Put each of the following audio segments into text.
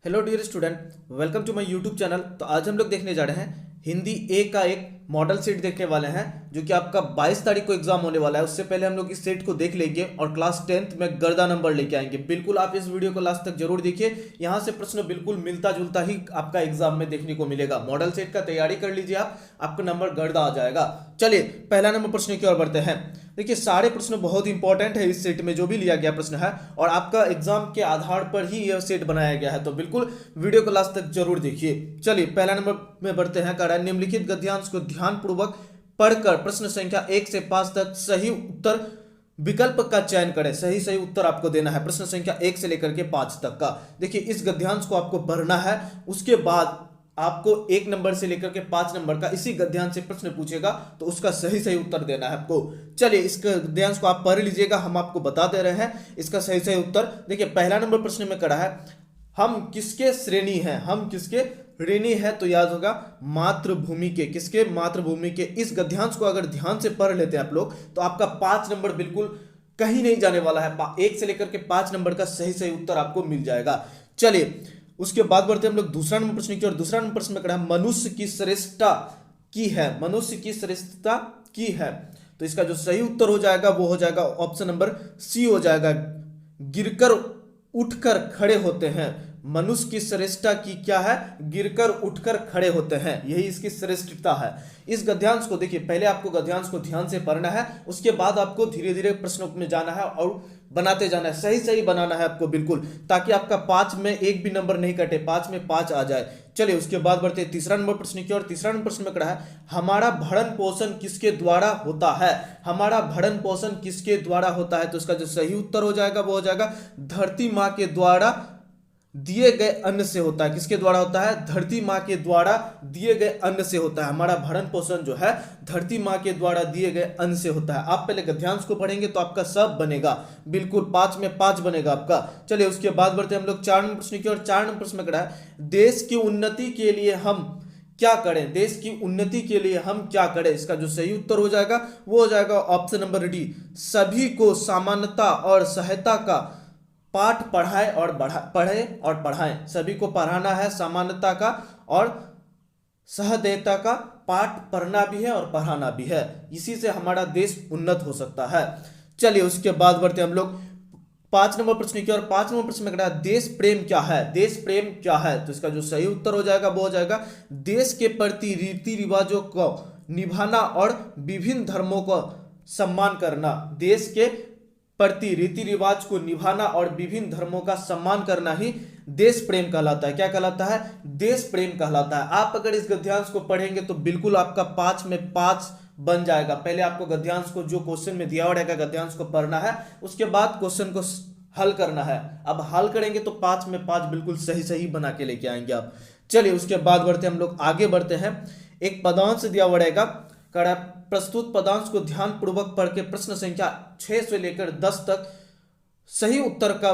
Hello dear student, welcome to my YouTube channel. तो आज हम लोग देखने जा रहे हैं हिंदी ए का एक मॉडल सेट देखने वाले हैं जो कि आपका 22 तारीख को एग्जाम होने वाला है। उससे पहले हम लोग इस सेट को देख लेंगे और क्लास 10th में गर्दा नंबर लेके आएंगे। बिल्कुल आप इस वीडियो को लास्ट तक जरूर देखिए, यहाँ से प्रश्न बिल्कुल मिलता जुलता ही आपका एग्जाम में देखने को मिलेगा। मॉडल सेट का तैयारी कर लीजिए आप, आपका नंबर गर्दा आ जाएगा। चलिए पहला नंबर प्रश्न की ओर बढ़ते हैं। देखिए सारे प्रश्न बहुत इंपॉर्टेंट है इस सेट में, जो भी लिया गया प्रश्न है और आपका एग्जाम के आधार पर ही यह सेट बनाया गया है, तो बिल्कुल वीडियो को लास्ट तक जरूर देखिए। चलिए पहला नंबर में बढ़ते हैं। कह रहा है निम्नलिखित गद्यांश को ध्यानपूर्वक पढ़कर प्रश्न संख्या 1 से 5 तक सही उत्तर विकल्प का चयन करें। सही सही उत्तर आपको देना है प्रश्न संख्या 1 से लेकर के 5 तक का। देखिए इस गद्यांश को आपको पढ़ना है, उसके बाद आपको 1 नंबर से लेकर के 5 नंबर का इसी गद्यांश से प्रश्न पूछेगा, तो उसका सही सही उत्तर देना है आपको। चलिए इस गद्यांश को आप पढ़ लीजिएगा, हम आपको बता दे रहे हैं इसका सही सही उत्तर। देखिए पहला नंबर प्रश्न में करा है हम किसके श्रेणी हैं, हम किसके ऋणी है, तो याद होगा मातृभूमि के। किसके? मातृभूमि के। इस गद्यांश को अगर ध्यान से पढ़ लेते हैं आप लोग, तो आपका 5 नंबर बिल्कुल कहीं नहीं जाने वाला है। 1 से लेकर के 5 नंबर का सही सही उत्तर आपको मिल जाएगा। चलिए उसके बाद बढ़ते हम लोग दूसरा नंबर प्रश्न की ओर। दूसरा नंबर प्रश्न में कहा है मनुष्य की श्रेष्ठता की है, मनुष्य की श्रेष्ठता की है, तो इसका जो सही उत्तर हो जाएगा वो हो जाएगा ऑप्शन नंबर सी हो जाएगा, गिरकर उठकर खड़े होते हैं। मनुष्य की श्रेष्ठता की क्या है? गिरकर उठकर खड़े होते हैं, यही इसकी श्रेष्ठता है। इस गद्यांश को देखिए, पहले आपको गद्यांश को ध्यान से पढ़ना है, उसके बाद आपको धीरे धीरे प्रश्नों में जाना है और बनाते जाना है, सही सही बनाना है आपको बिल्कुल, ताकि आपका 5 में एक भी नंबर नहीं कटे, 5 में 5 आ जाए। चलिए उसके बाद बढ़ते हैं तीसरा नंबर प्रश्न की ओर। तीसरा नंबर प्रश्न में कहा है हमारा भरण पोषण किसके द्वारा होता है, हमारा भरण पोषण किसके द्वारा होता है, तो इसका जो सही उत्तर हो जाएगा वो हो जाएगा धरती माँ के द्वारा दिए गए अन्न से होता है। किसके द्वारा होता है? धरती माँ के द्वारा दिए गए अन्न से होता है। हमारा भरण पोषण जो है धरती माँ के द्वारा दिए गए अन्न से होता है। आप पहले गद्यांश को पढ़ेंगे तो आपका सब बनेगा, बिल्कुल 5 में 5 बनेगा आपका। चलिए उसके बाद बढ़ते हम लोग 4 नंबर प्रश्न की ओर। 4 नंबर प्रश्न में कहा है देश की उन्नति के लिए हम क्या करें, देश की उन्नति के लिए हम क्या करें, इसका जो सही उत्तर हो जाएगा वो हो जाएगा ऑप्शन नंबर डी, सभी को समानता और सहायता का पाठ पढ़ाए और पढ़ाएं। सभी को पढ़ाना है, समानता का और सहदेयता का पाठ पढ़ना भी है और पढ़ाना भी है, इसी से हमारा देश उन्नत हो सकता है। चलिए उसके बाद बढ़ते हम लोग 5 नंबर प्रश्न की ओर। 5 नंबर प्रश्न में कहा देश प्रेम क्या है, देश प्रेम क्या है, तो इसका जो सही उत्तर हो जाएगा वो हो जाएगा देश के प्रति रीति रिवाजों को निभाना और विभिन्न धर्मों को सम्मान करना। देश के प्रति रीति रिवाज को निभाना और विभिन्न धर्मों का सम्मान करना ही देश प्रेम कहलाता है। क्या कहलाता है? देश प्रेम कहलाता है। आप अगर इस गद्यांश को पढ़ेंगे तो बिल्कुल आपका 5 में 5 बन जाएगा। पहले आपको गद्यांश को जो क्वेश्चन में दिया रहेगा गद्यांश को पढ़ना है, उसके बाद क्वेश्चन को हल करना है। अब हल करेंगे तो 5 में 5 बिल्कुल सही सही बना के लेके आएंगे आप। चलिए उसके बाद बढ़ते हम लोग आगे बढ़ते हैं। एक पदांश दिया हुआ रहेगा, कड़ा प्रस्तुत पदांश को ध्यानपूर्वक पढ़ के प्रश्न संख्या 6 से लेकर 10 तक सही उत्तर का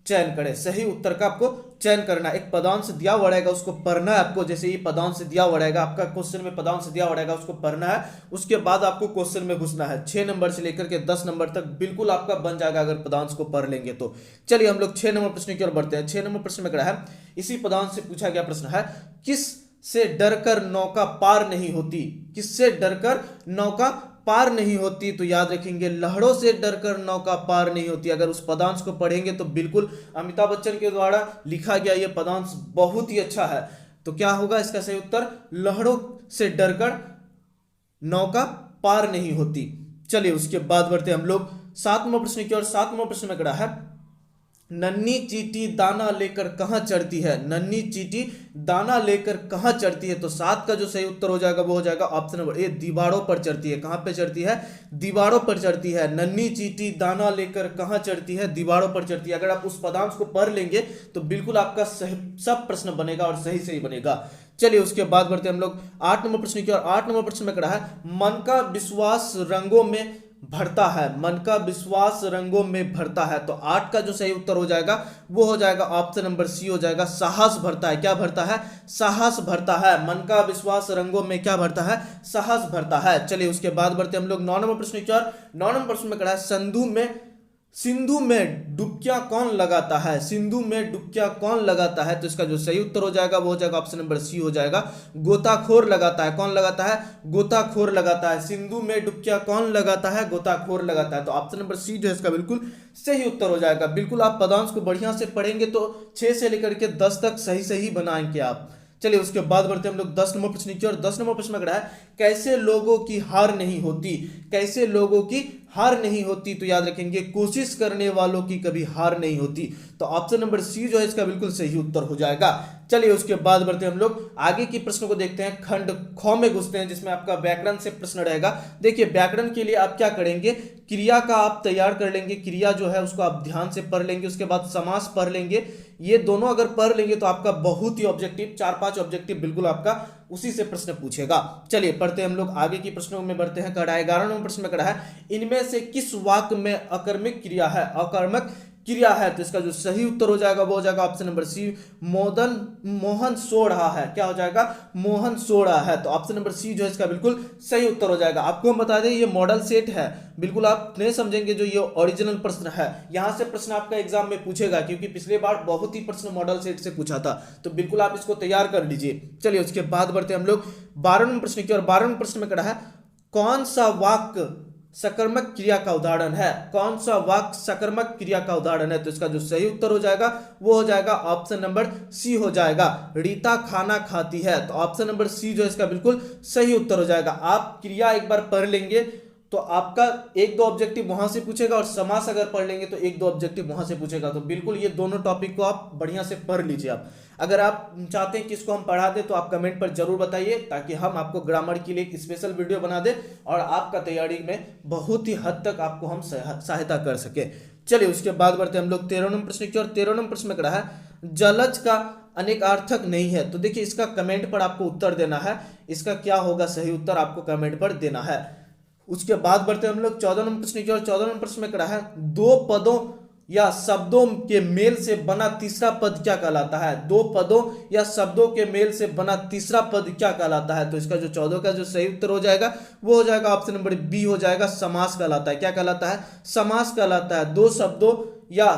चयन करें। सही उत्तर का आपको चयन करना। एक पदांश दिया हुआ रहेगा, उसको पढ़ना है आपको। जैसे ये पदांश दिया हुआ रहेगा, आपका क्वेश्चन में पदांश दिया हुआ रहेगा, उसको पढ़ना है, उसके बाद आपको क्वेश्चन में घुसना है। 6 नंबर से लेकर के 10 नंबर तक बिल्कुल आपका बन जाएगा अगर पदांश को पढ़ लेंगे तो। चलिए हम लोग 6 नंबर प्रश्न की ओर बढ़ते हैं। 6 नंबर प्रश्न में कहा है इसी पदांश से पूछा गया प्रश्न है किस से डरकर नौका पार नहीं होती, किससे डरकर नौका पार नहीं होती, तो याद रखेंगे लहरों से डरकर नौका पार नहीं होती। अगर उस पदांश को पढ़ेंगे तो बिल्कुल अमिताभ बच्चन के द्वारा लिखा गया ये पदांश बहुत ही अच्छा है, तो क्या होगा इसका सही उत्तर? लहरों से डरकर नौका पार नहीं होती। चलिए उसके बाद बढ़ते हम लोग 7 नंबर प्रश्न की ओर। 7 नंबर प्रश्न में कहा है नन्ही चींटी दाना लेकर कहां चढ़ती है, नन्ही चींटी दाना लेकर कहां चढ़ती है, तो 7 का जो सही उत्तर हो जाएगा वो हो जाएगा ऑप्शन नंबर ए, दीवारों पर चढ़ती है। कहां पे चढ़ती है? दीवारों पर चढ़ती है। नन्ही चींटी दाना लेकर कहां चढ़ती है? दीवारों पर चढ़ती है। अगर आप उस पदांश को पढ़ लेंगे तो बिल्कुल आपका सब प्रश्न बनेगा और सही सही बनेगा। चलिए उसके बाद बढ़ते हम लोग 8 नंबर प्रश्न की ओर। 8 नंबर प्रश्न में कहा है मन का विश्वास रंगों में भरता है, मन का विश्वास रंगों में भरता है, तो 8 का जो सही उत्तर हो जाएगा वो हो जाएगा ऑप्शन नंबर सी हो जाएगा साहस भरता है। क्या भरता है? साहस भरता है। मन का विश्वास रंगों में क्या भरता है? साहस भरता है। चलिए उसके बाद बढ़ते हम लोग 9 नंबर प्रश्न की ओर। 9 नंबर प्रश्न में कहा है सिंधु में डुबकियां कौन लगाता है? सिंधु में डुबकियां कौन लगाता है? तो इसका जो सही उत्तर हो जाएगा वो हो जाएगा ऑप्शन नंबर सी हो जाएगा, गोताखोर लगाता है। कौन लगाता है? गोताखोर लगाता है। सिंधु में डुबकियां कौन लगाता है? गोताखोर लगाता है। तो ऑप्शन नंबर सी जो है इसका बिल्कुल सही उत्तर हो जाएगा। बिल्कुल आप पदांश को बढ़िया से पढ़ेंगे तो 6 से लेकर के 10 तक सही सही बनाएंगे आप। चलिए उसके बाद बढ़ते हम लोग 10 नंबर प्रश्न की और 10 नंबर प्रश्न में है कैसे लोगों की हार नहीं होती? कैसे लोगों की हार नहीं होती? तो याद रखेंगे कोशिश करने वालों की कभी हार नहीं होती। तो ऑप्शन नंबर सी जो है इसका बिल्कुल सही उत्तर हो जाएगा। चलिए उसके बाद बढ़ते हम लोग आगे की प्रश्नों को देखते हैं। खंड ख में घुसते हैं जिसमें आपका व्याकरण से प्रश्न रहेगा। देखिए व्याकरण के लिए आप क्या करेंगे, क्रिया का आप तैयार कर लेंगे, क्रिया जो है उसको आप ध्यान से पढ़ लेंगे, उसके बाद समास पढ़ लेंगे। ये दोनों अगर पढ़ लेंगे तो आपका बहुत ही ऑब्जेक्टिव 4-5 ऑब्जेक्टिव बिल्कुल आपका उसी से प्रश्न पूछेगा। चलिए पढ़ते हम लोग आगे की प्रश्नों में बढ़ते हैं। कड़ा है 11 नंबर प्रश्न में कड़ा है इनमें से किस वाक्य में अकर्मक क्रिया है? अकर्मक क्रिया है। तो इसका जो सही उत्तर हो जाएगा वो हो जाएगा ऑप्शन नंबर सी, मोहन सो रहा है। क्या हो जाएगा? मोहन सो रहा है। तो ऑप्शन नंबर सी जो है इसका बिल्कुल सही उत्तर हो जाएगा। आपको हम बता दें ये मॉडल सेट है, बिल्कुल आप नहीं समझेंगे जो ये ओरिजिनल प्रश्न है। यहां से प्रश्न आपका एग्जाम में पूछेगा क्योंकि पिछले बार बहुत ही प्रश्न मॉडल सेट से पूछा था, तो बिल्कुल आप इसको तैयार कर लीजिए। चलिए उसके बाद बढ़ते हम लोग 12 नंबर प्रश्न की और 12 नंबर प्रश्न में कड़ा है कौन सा वाक्य सकर्मक क्रिया का उदाहरण है? कौन सा वाक्य सकर्मक क्रिया का उदाहरण है? तो इसका जो सही उत्तर हो जाएगा वो हो जाएगा ऑप्शन नंबर सी हो जाएगा, रीता खाना खाती है। तो ऑप्शन नंबर सी जो है इसका बिल्कुल सही उत्तर हो जाएगा। आप क्रिया एक बार पढ़ लेंगे तो आपका 1-2 ऑब्जेक्टिव वहां से पूछेगा और समास अगर पढ़ लेंगे तो 1-2 ऑब्जेक्टिव वहां से पूछेगा। तो बिल्कुल ये दोनों टॉपिक को आप बढ़िया से पढ़ लीजिए। आप अगर आप चाहते हैं कि इसको हम पढ़ा दें तो आप कमेंट पर जरूर बताइए ताकि हम आपको ग्रामर के लिए एक स्पेशल वीडियो बना दें और आपका तैयारी में बहुत ही हद तक आपको हम सहायता कर सके। चलिए उसके बाद बढ़ते हम लोग 13 नंबर प्रश्न की और 13 नंबर प्रश्न में कड़ा है जलज का अनेकार्थक नहीं है। तो देखिए इसका कमेंट पर आपको उत्तर देना है, इसका क्या होगा सही उत्तर आपको कमेंट पर देना है। उसके बाद बढ़ते हम लोग 14 नंबर प्रश्न की और 14 नंबर प्रश्न में कड़ा है दो पदों या शब्दों के मेल से बना तीसरा पद क्या कहलाता है? दो पदों या शब्दों के मेल से बना तीसरा पद क्या कहलाता है? तो इसका जो 14 का जो सही उत्तर हो जाएगा वो हो जाएगा ऑप्शन नंबर बी हो जाएगा, समास कहलाता है। क्या कहलाता है? समास कहलाता है। दो शब्दों या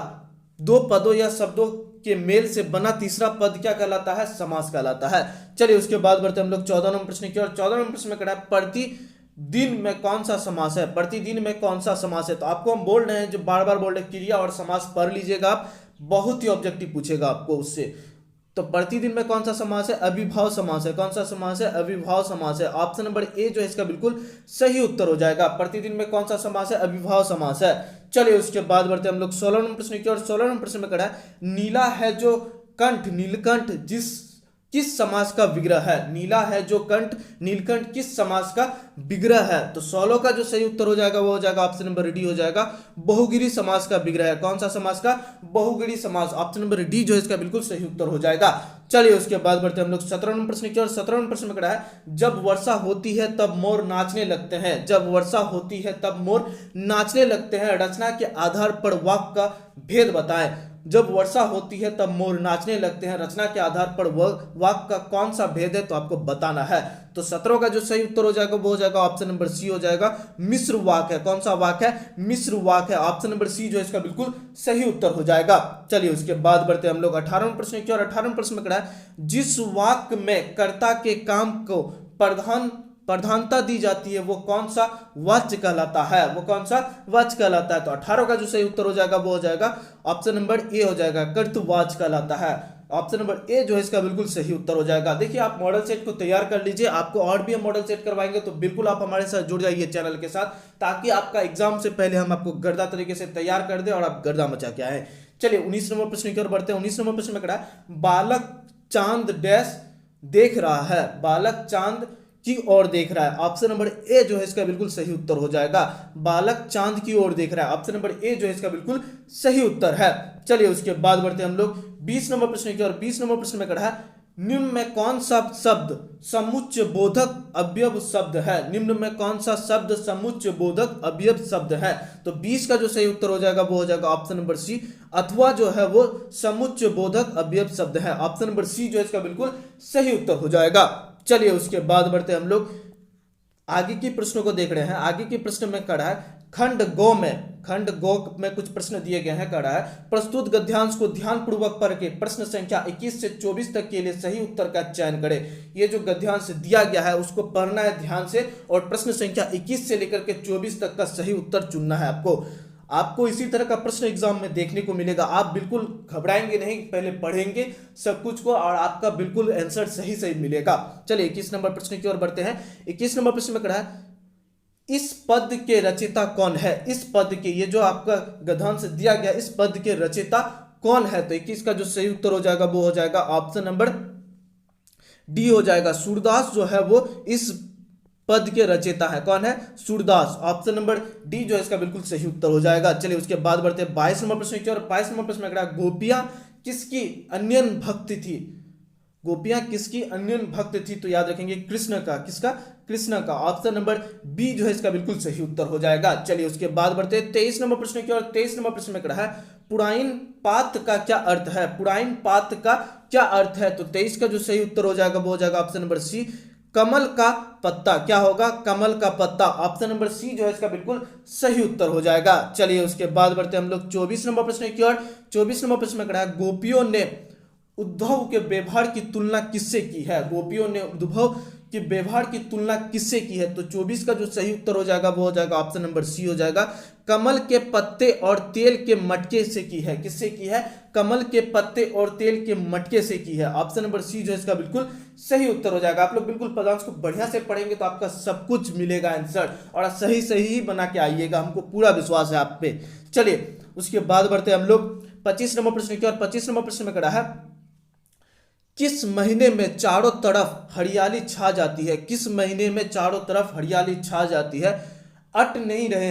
दो पदों या शब्दों के मेल से बना तीसरा पद क्या कहलाता है? समास कहलाता है। चलिए उसके बाद बढ़ते हम लोग 14 नंबर प्रश्न की और 14 नंबर प्रश्न में कड़ा है प्रति दिन में कौन सा समास है? प्रतिदिन में कौन सा समास है? तो आपको हम बोल रहे हैं जो बार बार बोल रहे हैं क्रिया और समास पढ़ लीजिएगा आप, बहुत ही ऑब्जेक्टिव पूछेगा आपको उससे। तो प्रतिदिन में कौन सा समास है? अविभाव समास है। कौन सा समास है? अविभाव समास है। ऑप्शन नंबर ए जो है इसका बिल्कुल सही उत्तर हो जाएगा। प्रतिदिन में कौन सा समास है? अविभाव समास है। चलिए उसके बाद बढ़ते हम लोग 16 नंबर प्रश्न की और 16 नंबर प्रश्न में कड़ा है नीला है जो कंठ नीलकंठ किस समास का विग्रह है? नीला है जो कंठ नीलकंठ किस समास का विग्रह है? तो 16 का जो सही उत्तर हो जाएगा वो हो जाएगा ऑप्शन नंबर डी हो जाएगा, बहुगिरी समास का विग्रह है। कौन सा समास का? बहुगिरी समास। ऑप्शन नंबर डी जो है इसका बिल्कुल सही उत्तर हो जाएगा। चलिए उसके बाद बढ़ते हम लोग 17 नंबर प्रश्न की और 17 नंबर प्रश्न में कड़ा है जब वर्षा होती है तब मोर नाचने लगते हैं। जब वर्षा होती है तब मोर नाचने लगते हैं, रचना के आधार पर वाक्य का भेद बताएं। जब वर्षा होती है तब मोर नाचने लगते हैं, रचना के आधार पर वाक्य का कौन सा भेद है तो आपको बताना है। तो 17 का जो सही उत्तर हो जाएगा वो हो जाएगा ऑप्शन नंबर सी हो जाएगा, मिश्र वाक्य है। कौन सा वाक्य है? मिश्र वाक्य है। ऑप्शन नंबर सी जो है इसका बिल्कुल सही उत्तर हो जाएगा। चलिए उसके बाद बढ़ते हम लोग 18वें प्रश्न की और 18वें प्रश्न में कड़ा है जिस वाक्य में कर्ता के काम को प्रधानता दी जाती है वो कौन सा वाच्य कहलाता है? वो कौन सा वाच्य कहलाता है? तो 18 का जो सही उत्तर हो जाएगा वो हो जाएगा ऑप्शन नंबर ए हो जाएगा, कर्तवाच्य कहलाता है। ऑप्शन नंबर ए जो है इसका बिल्कुल सही उत्तर हो जाएगा। देखिए आप मॉडल सेट को तैयार कर लीजिए, आपको और भी हम मॉडल सेट करवाएंगे तो बिल्कुल आप हमारे साथ जुड़ जाइए चैनल के साथ, ताकि आपका एग्जाम से पहले हम आपको गर्दा तरीके से तैयार कर दे और आप गर्दा मचा के आए। चलिए 19 नंबर प्रश्न की ओर बढ़ते हैं। 19 नंबर प्रश्न में कड़ा बालक चांद डैश देख रहा है, बालक चांद की ओर देख रहा है। ऑप्शन नंबर ए जो है इसका बिल्कुल सही उत्तर हो जाएगा, बालक चांद की ओर देख रहा है। ऑप्शन नंबर ए जो है इसका बिल्कुल सही उत्तर है। चलिए उसके बाद बढ़ते हम लोग 20 नंबर प्रश्न की और 20 नंबर प्रश्न में कड़ा है निम्न में कौन सा शब्द समुच्चय बोधक अवयव शब्द है? निम्न में कौन सा शब्द समुच्चय बोधक अवयव शब्द है? तो 20 का जो सही उत्तर हो जाएगा वो हो जाएगा ऑप्शन नंबर सी, अथवा जो है वो समुच्चय बोधक अवयव शब्द है। ऑप्शन नंबर सी जो है इसका बिल्कुल सही उत्तर हो जाएगा। चलिए उसके बाद बढ़ते हम लोग आगे की प्रश्नों को देख रहे हैं। आगे के प्रश्न में कड़ा है खंड गो में कुछ प्रश्न दिए गए हैं। कह रहा है प्रस्तुत गद्यांश को ध्यानपूर्वक पढ़ के प्रश्न संख्या 21 से 24 तक के लिए सही उत्तर का चयन करें। ये जो गद्यांश दिया गया है उसको पढ़ना है ध्यान से और प्रश्न संख्या 21 से लेकर के 24 तक का सही उत्तर चुनना है आपको इसी तरह का प्रश्न एग्जाम में देखने को मिलेगा। आप बिल्कुल घबराएंगे नहीं, पहले पढ़ेंगे सब कुछ को और आपका बिल्कुल आंसर सही मिलेगा। चलिए 21 नंबर प्रश्न की ओर बढ़ते हैं। 21 नंबर प्रश्न में कह रहा है इस पद के रचयिता कौन है। इस पद के, ये जो आपका गद्यांश दिया गया, इस पद के रचयिता कौन है। तो 21 का जो सही उत्तर हो जाएगा वो हो जाएगा ऑप्शन नंबर डी हो जाएगा। सूरदास जो है वो इस पद के रचयिता है। कौन है? सूरदास। ऑप्शन नंबर डी जो है इसका बिल्कुल सही उत्तर हो जाएगा। चलिए उसके बाद बढ़ते हैं 22 नंबर प्रश्न की ओर। 22 नंबर प्रश्न में कह रहा है गोपियां किसकी अन्यन भक्त थी। गोपियां किसकी अन्यन भक्त थी। तो याद रखेंगे कृष्ण का। किसका? कृष्ण का। ऑप्शन नंबर बी जो है इसका बिल्कुल सही उत्तर हो जाएगा। चलिए उसके बाद बढ़ते हैं 23 नंबर प्रश्न की ओर। 23 नंबर प्रश्न में कह रहा है पुराइन पात का क्या अर्थ है। पुराइन पात का क्या अर्थ है। तो 23 का जो सही उत्तर हो जाएगा वो हो जाएगा ऑप्शन नंबर सी, कमल का पत्ता। क्या होगा? कमल का पत्ता। ऑप्शन नंबर सी जो है इसका बिल्कुल सही उत्तर हो जाएगा। चलिए उसके बाद बढ़ते हैं हम लोग 24 नंबर प्रश्न की ओर। 24 नंबर प्रश्न में कह रहा है गोपियों ने उद्धव के व्यवहार की तुलना किससे की है। गोपियों ने उद्धव के व्यवहार की तुलना किससे की है। तो 24 का जो सही उत्तर हो जाएगा वो हो जाएगा ऑप्शन नंबर सी हो जाएगा, कमल के पत्ते और तेल के मटके से की है। किससे की है? कमल के पत्ते और तेल के मटके से की है। ऑप्शन नंबर सी जो है इसका बिल्कुल सही उत्तर हो जाएगा। आप लोग बिल्कुल पदांश को बढ़िया से पढ़ेंगे तो आपका सब कुछ मिलेगा आंसर और सही ही बना के आइएगा, हमको पूरा विश्वास है आप पे। चलिए उसके बाद बढ़ते हम लोग 25 नंबर प्रश्न की ओर। 25 नंबर प्रश्न में कह रहा है किस महीने में चारों तरफ हरियाली छा जाती है। किस महीने में चारों तरफ हरियाली छा जाती है। अट नहीं रहे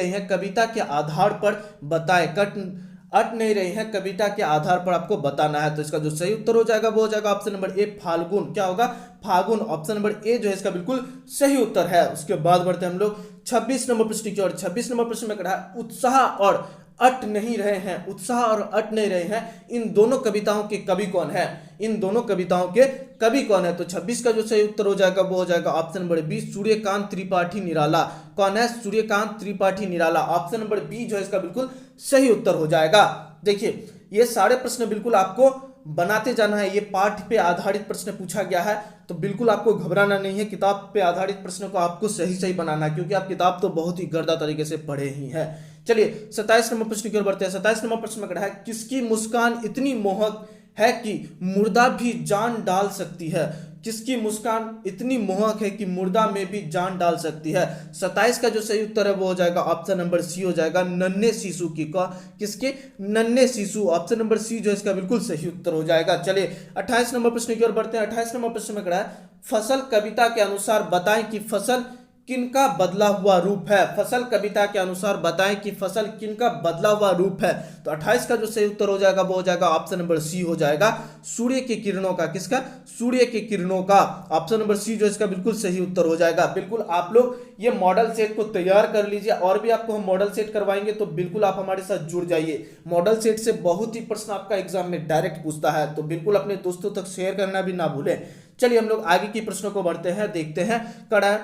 हैं कविता के आधार पर बताएं। अट नहीं रहे हैं कविता के आधार पर आपको बताना है। तो इसका जो सही उत्तर हो जाएगा वो हो जाएगा ऑप्शन नंबर ए, फाल्गुन। क्या होगा? फाल्गुन। ऑप्शन नंबर ए जो है इसका बिल्कुल सही उत्तर है। उसके बाद बढ़ते हैं हम लोग 26 नंबर प्रश्न की ओर। 26 नंबर प्रश्न में कह रहा है उत्साह और अट नहीं रहे हैं। उत्साह और अट नहीं रहे हैं, इन दोनों कविताओं के कवि कौन है। इन दोनों कविताओं के कवि कौन है। तो 26 का जो सही उत्तर हो जाएगा वो हो जाएगा option number B, Suryakant Tripathi Nirala. कौन है? Suryakant Tripathi Nirala. Option number B जो है इसका बिल्कुल सही उत्तर हो जाएगा। देखिए ये सारे प्रश्न बिल्कुल आपको बनाते जाना है। ये पाठ पे आधारित प्रश्न पूछा गया है तो बिल्कुल आपको घबराना नहीं है। किताब पे आधारित प्रश्न को आपको सही बनाना है क्योंकि आप किताब तो बहुत ही गर्दा तरीके से पढ़े ही हैं। चलिए 27 नंबर प्रश्न की ओर बढ़ते हैं। 27 नंबर प्रश्न में कहा है किसकी मुस्कान इतनी मोहक है कि मुर्दा भी जान डाल सकती है। किसकी मुस्कान इतनी मोहक है कि मुर्दा में भी जान डाल सकती है। 27 का जो सही उत्तर है वो हो जाएगा ऑप्शन नंबर सी हो जाएगा, नन्हे शिशु की। किसके? नन्हे शिशु। ऑप्शन नंबर सी जो है इसका बिल्कुल सही उत्तर हो जाएगा। चलिए 28 नंबर प्रश्न की ओर बढ़ते हैं। 28 नंबर प्रश्न में कहा है फसल कविता के अनुसार बताएं कि फसल किनका बदला हुआ रूप है। फसल कविता के अनुसार बताएं कि फसल किनका बदला हुआ रूप है। तो 28 का जो सही उत्तर हो जाएगा वो हो जाएगा ऑप्शन नंबर सी हो जाएगा, सूर्य के किरणों का। किसका? सूर्य के किरणों का। ऑप्शन नंबर सी जो इसका बिल्कुल सही उत्तर हो जाएगा। बिल्कुल आप लोग ये मॉडल सेट को तैयार कर लीजिए और भी आपको हम मॉडल सेट करवाएंगे तो बिल्कुल आप हमारे साथ जुड़ जाइए। मॉडल सेट से बहुत ही प्रश्न आपका एग्जाम में डायरेक्ट पूछता है तो बिल्कुल अपने दोस्तों तक शेयर करना भी ना भूलें। चलिए हम लोग आगे की प्रश्नों को बढ़ते हैं, देखते हैं। कड़ा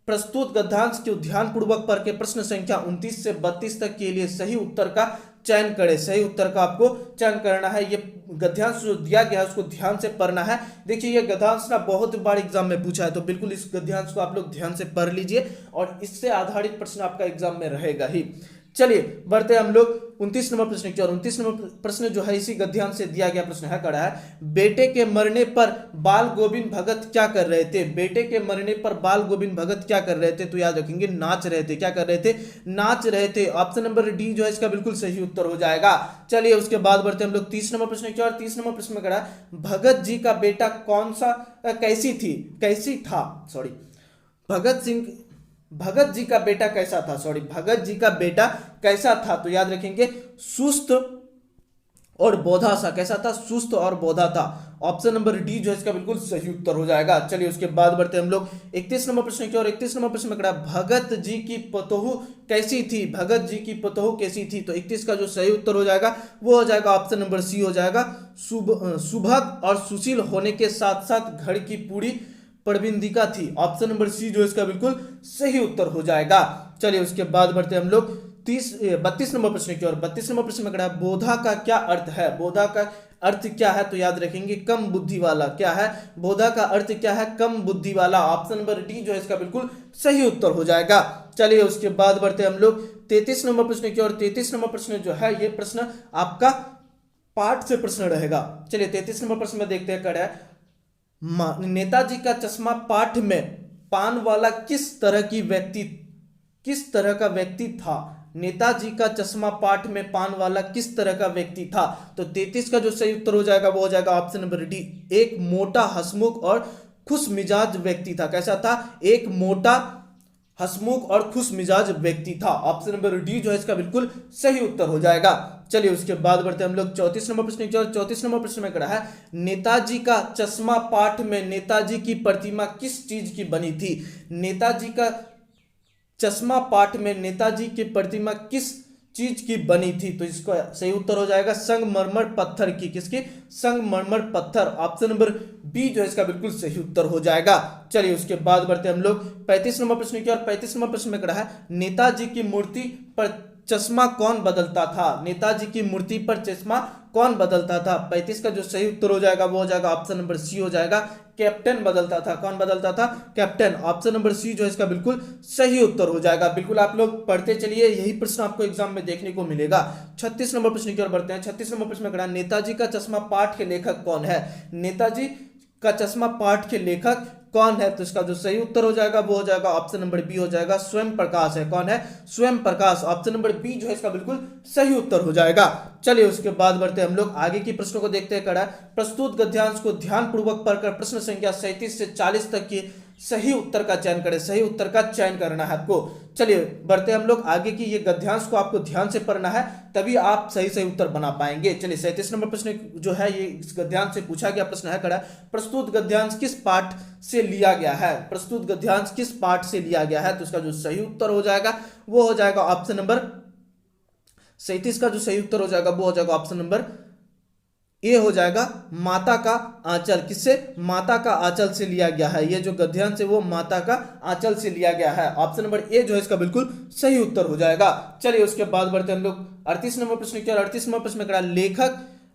प्रस्तुत गद्यांश को ध्यानपूर्वक पढ़ के प्रश्न संख्या 29 से 32 तक के लिए सही उत्तर का चयन करें। सही उत्तर का आपको चयन करना है। ये गद्यांश जो दिया गया है उसको ध्यान से पढ़ना है। देखिए ये गद्यांश ना बहुत बार एग्जाम में पूछा है तो बिल्कुल इस गद्यांश को आप लोग ध्यान से पढ़ लीजिए और इससे आधारित प्रश्न आपका एग्जाम में रहेगा ही। चलिए बढ़ते हैं हम लोग 29 नंबर प्रश्न की ओर। 29 नंबर प्रश्न जो है इसी गद्यांश से दिया गया प्रश्न है। कड़ा है बेटे के मरने पर बाल गोविंद भगत क्या कर रहे थे। बेटे के मरने पर बाल गोविंद भगत क्या कर रहे थे। तो याद रखेंगे नाच रहे थे। क्या कर रहे थे? नाच रहे थे। ऑप्शन नंबर डी जो है इसका बिल्कुल सही उत्तर हो जाएगा। चलिए उसके बाद बढ़ते हैं हम लोग 30 नंबर प्रश्न की ओर। 30 नंबर प्रश्न में कड़ा भगत जी का बेटा कौन सा कैसी था भगत जी का बेटा कैसा था। भगत जी का बेटा कैसा था। तो याद रखेंगे सुस्त और बोधा सा। कैसा था? सुस्त और बोधा था। ऑप्शन नंबर डी जो है इसका बिल्कुल सही उत्तर हो जाएगा। चलिए उसके बाद बढ़ते हैं हम लोग 31 नंबर प्रश्न की ओर। 31 नंबर प्रश्न में कहा भगत जी की पतोहू कैसी थी। भगत जी की पतोहू कैसी थी। तो 31 का जो सही उत्तर हो जाएगा वो हो जाएगा ऑप्शन नंबर सी हो जाएगा, सुभग और सुशील होने के साथ साथ घर की पूरी प्रबंधिका थी। ऑप्शन नंबर सी जो इसका बिल्कुल सही उत्तर हो जाएगा। चलिए उसके बाद बढ़ते हम लोग 32 नंबर प्रश्न की ओर। 32 नंबर प्रश्न में कहा बोधा का क्या अर्थ है। बोधा का अर्थ क्या है, तो याद रखेंगे कम बुद्धि वाला। क्या है, बोधा का अर्थ क्या है, कम बुद्धि वाला। ऑप्शन नंबर डी जो है इसका बिल्कुल सही उत्तर हो जाएगा। चलिए उसके बाद बढ़ते हम लोग 33 नंबर प्रश्न की ओर। 33 नंबर प्रश्न जो है ये प्रश्न आपका पाठ से प्रश्न रहेगा। चलिए 33 नंबर प्रश्न में देखते हैं क्या है, नेताजी का चश्मा पाठ में पान वाला किस तरह का व्यक्ति था। नेताजी का चश्मा पाठ में पान वाला किस तरह का व्यक्ति था। तो 33 का जो सही उत्तर हो जाएगा वो हो जाएगा ऑप्शन नंबर डी, एक मोटा हंसमुख और खुश मिजाज व्यक्ति था। कैसा था, एक मोटा हंसमुख और खुश मिजाज व्यक्ति था। ऑप्शन नंबर डी जो है इसका बिल्कुल सही उत्तर हो जाएगा। चलिए उसके बाद बढ़ते हम लोग 34 नंबर प्रश्न की ओर। 34 नंबर प्रश्न में कहा है नेताजी का चश्मा पाठ में नेताजी की प्रतिमा किस चीज की बनी थी। नेताजी का चश्मा पाठ में नेताजी की प्रतिमा किस चीज की बनी थी। तो इसका सही उत्तर हो जाएगा संगमरमर पत्थर की। किसकी, संगमरमर पत्थर। ऑप्शन नंबर बी जो है इसका बिल्कुल सही उत्तर हो जाएगा। चलिए उसके बाद बढ़ते हम लोग 35 नंबर प्रश्न की ओर। 35 नंबर प्रश्न में कहा है नेताजी की मूर्ति पर चश्मा कौन बदलता था। नेताजी की मूर्ति पर चश्मा कौन बदलता था। 35 का जो सही उत्तर हो जाएगा वो हो जाएगा ऑप्शन नंबर सी हो जाएगा, कैप्टन बदलता था। कौन बदलता था, कैप्टन। ऑप्शन नंबर सी जो है इसका बिल्कुल सही उत्तर हो जाएगा। बिल्कुल आप लोग पढ़ते चलिए, यही प्रश्न आपको एग्जाम में देखने को मिलेगा। 36 नंबर प्रश्न की ओर बढ़ते हैं। 36 नंबर प्रश्न में कहा नेताजी का चश्मा पाठ के लेखक कौन है। नेताजी का चश्मा पाठ के लेखक कौन है। तो इसका जो सही उत्तर हो जाएगा वो हो जाएगा ऑप्शन नंबर बी हो जाएगा, स्वयं प्रकाश है। कौन है, स्वयं प्रकाश। ऑप्शन नंबर बी जो है इसका बिल्कुल सही उत्तर हो जाएगा। चलिए उसके बाद बढ़ते हम लोग आगे की प्रश्नों को देखते हैं। कड़ा प्रस्तुत गद्यांश को ध्यानपूर्वक पढ़कर प्रश्न संख्या 37 से 40 तक की सही उत्तर का चयन करें। सही उत्तर का चयन करना है आपको। चलिए बढ़ते हम लोग आगे की, ये गद्यांश को आपको ध्यान से पढ़ना है तभी आप सही सही उत्तर बना पाएंगे। चलिए 37 नंबर प्रश्न जो है ये इस गद्यांश से पूछा गया प्रश्न है। कड़ा प्रस्तुत गद्यांश किस पाठ से लिया गया है। प्रस्तुत गद्यांश किस पाठ से लिया गया है। तो इसका जो सही उत्तर हो जाएगा वो हो जाएगा ऑप्शन नंबर 37 का जो सही उत्तर हो जाएगा वो हो जाएगा ऑप्शन नंबर ए हो जाएगा, माता का आंचल। किससे, माता का आंचल से लिया गया है। ये जो गद्यांश है वो माता का आंचल से लिया गया है। ऑप्शन नंबर ए जो है इसका बिल्कुल सही उत्तर हो जाएगा। चलिए उसके बाद बढ़ते हैं हम लोग 38 नंबर प्रश्न की ओर। 38 नंबर प्रश्न में कहा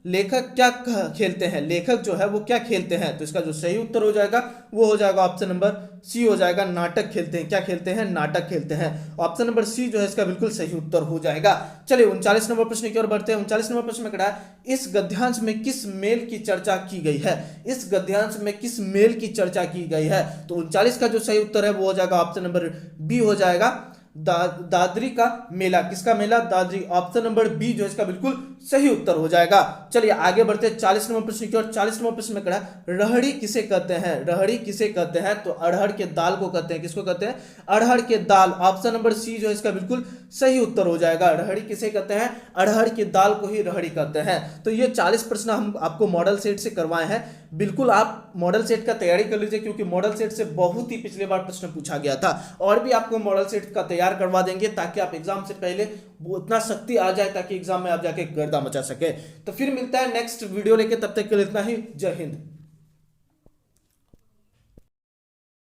लेखक क्या खेलते हैं। लेखक जो है वो क्या खेलते हैं। तो इसका जो सही उत्तर हो जाएगा वो हो जाएगा ऑप्शन नंबर सी हो जाएगा, नाटक खेलते हैं। क्या खेलते हैं, नाटक खेलते हैं। ऑप्शन नंबर सी जो है इसका बिल्कुल सही उत्तर हो जाएगा। चलिए 39 नंबर प्रश्न की ओर बढ़ते हैं। 39 नंबर प्रश्न में कहा इस गद्यांश में किस मेल की चर्चा की गई है। इस गद्यांश में किस मेल की चर्चा की गई है। तो 39 का जो सही उत्तर है वो हो जाएगा ऑप्शन नंबर बी हो जाएगा, दादरी का मेला। किसका मेला, दादरी। ऑप्शन नंबर बी जो इसका बिल्कुल सही उत्तर हो जाएगा। चलिए आगे बढ़ते हैं 40 नंबर प्रश्न की ओर। 40 नंबर प्रश्न में कहा रहड़ी किसे कहते हैं। रहड़ी किसे कहते हैं। तो अरहर के दाल को कहते हैं। किसको कहते हैं, अरहर के दाल। ऑप्शन नंबर सी जो है इसका बिल्कुल सही उत्तर हो जाएगा। रहड़ी किसे कहते हैं, अरहर की दाल को ही रहड़ी कहते हैं। तो ये 40 प्रश्न हम आपको मॉडल सेट से करवाए हैं। बिल्कुल आप मॉडल सेट का तैयारी कर लीजिए क्योंकि मॉडल सेट से बहुत ही पिछले बार प्रश्न पूछा गया था। और भी आपको मॉडल सेट का तैयार करवा देंगे ताकि आप एग्जाम से पहले उतना शक्ति आ जाए ताकि एग्जाम में आप जाके गर्दा मचा सके। तो फिर मिलता है नेक्स्ट वीडियो लेके, तब तक के लिए इतना ही। जय हिंद।